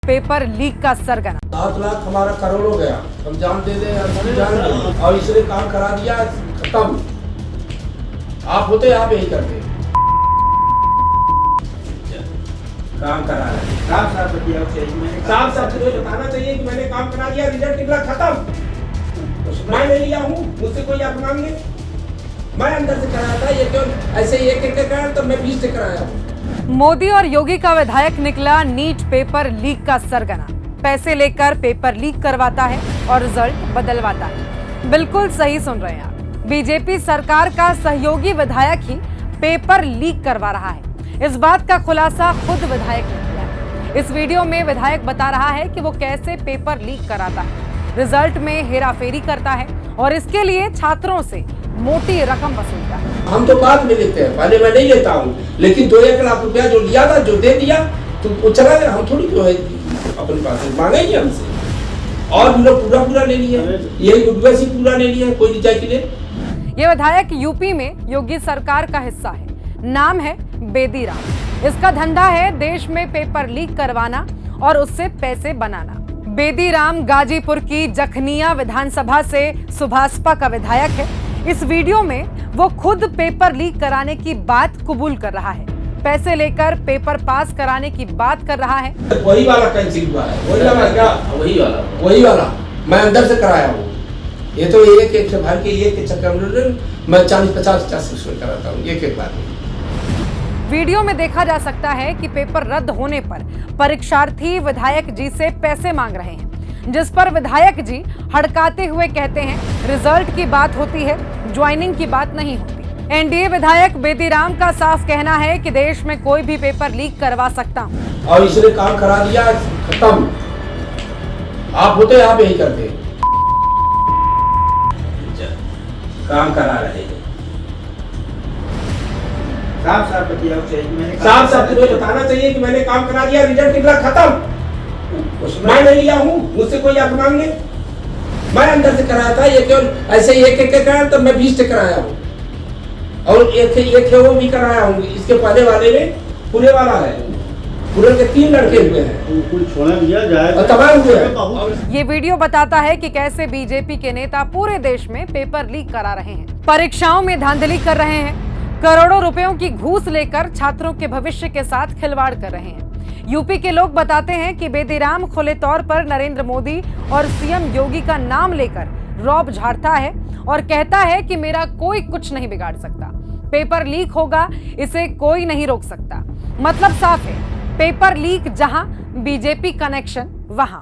Paper leak का सरगना। 7 लाख हमारा करोड़ों गया, हम जान दे दें और इसने काम करा दिया, खत्म। आप होते आप यही करते, काम करा रहे हैं। साफ साफ बताना चाहिए कि मैंने काम करा दिया, रिजल्ट निकला, खत्म। मैं नहीं लिया हूँ, मुझसे कोई आप मांगे, मैं अंदर से कराया था। ये क्यों ऐसे एक एक कराया, तो मैं 20 से कराया हूँ। मोदी और योगी का विधायक निकला नीट पेपर लीक का सरगना। पैसे लेकर पेपर लीक करवाता है और रिजल्ट बदलवाता है। बिल्कुल सही सुन रहे हैं आप, बीजेपी सरकार का सहयोगी विधायक ही पेपर लीक करवा रहा है। इस बात का खुलासा खुद विधायक ने किया है। इस वीडियो में विधायक बता रहा है कि वो कैसे पेपर लीक कराता है, रिजल्ट में हेराफेरी करता है और इसके लिए छात्रों से मोटी रकम वसूलता है। हम तो बाद में लेते हैं, पहले मैं नहीं लेता हूँ, लेकिन 2-1 लाख रुपया जो लिया था, जो दे दिया, तो वो चला गया। हम थोड़ी जो है अपने पास मांगेंगे हमसे, और हम लोग पूरा ले लिया, यही गुडवेस ही पूरा ले लिया, कोई नहीं जाए के लिए। ये विधायक यूपी में योगी सरकार का हिस्सा है, नाम है बेदी राम। इसका धंधा है देश में पेपर लीक करवाना और उससे पैसे बनाना। बेदी राम गाजीपुर की जखनिया विधानसभा से सुभाषपा का विधायक है। इस वीडियो में वो खुद पेपर लीक कराने की बात कबूल कर रहा है, पैसे लेकर पेपर पास कराने की बात कर रहा है। वही वाला कैंसिल हुआ है, वही वाला मैं अंदर से कराया हूँ। ये तो एक से भर के एक के चक्कर में मैं 40-50 कराता हूँ एक बार में। वीडियो में देखा जा सकता है कि पेपर रद्द होने पर परीक्षार्थी विधायक जी से पैसे मांग रहे हैं, जिस पर विधायक जी हड़काते हुए कहते हैं रिजल्ट की बात होती है, ज्वाइनिंग की बात नहीं होती। एनडीए विधायक बेदी राम का साफ कहना है कि देश में कोई भी पेपर लीक करवा सकता हूं और इसने काम करा दिया, खत्म। आप होते आप यही करते, काम करा रहे हैं। साफ साफ बताना चाहिए कि मैंने काम करा दिया, रिजल्ट निकला, खत्म। मैं नहीं लिया हूँ, मुझसे कोई आप मांगे, मैं अंदर से कराया था। ये क्यों ऐसे एक कराया, तो मैं 20 से कराया हूँ, और एक वो भी कराया हूँ। इसके पहले वाले में पूरे वाला है, पूरे के 3 लड़के हुए हैं, कुछ छोड़ा दिया जाए, तमाम हुए हैं। ये वीडियो बताता है कि कैसे बीजेपी के नेता पूरे देश में पेपर लीक करा रहे हैं, परीक्षाओं में धांधली कर रहे हैं, करोड़ों रुपयों की घूस लेकर छात्रों के भविष्य के साथ खिलवाड़ कर रहे हैं। यूपी के लोग बताते हैं कि बेदी राम खुले तौर पर नरेंद्र मोदी और सीएम योगी का नाम लेकर रौब झाड़ता है और कहता है कि मेरा कोई कुछ नहीं बिगाड़ सकता, पेपर लीक होगा, इसे कोई नहीं रोक सकता। मतलब साफ है, पेपर लीक जहां, बीजेपी कनेक्शन वहां।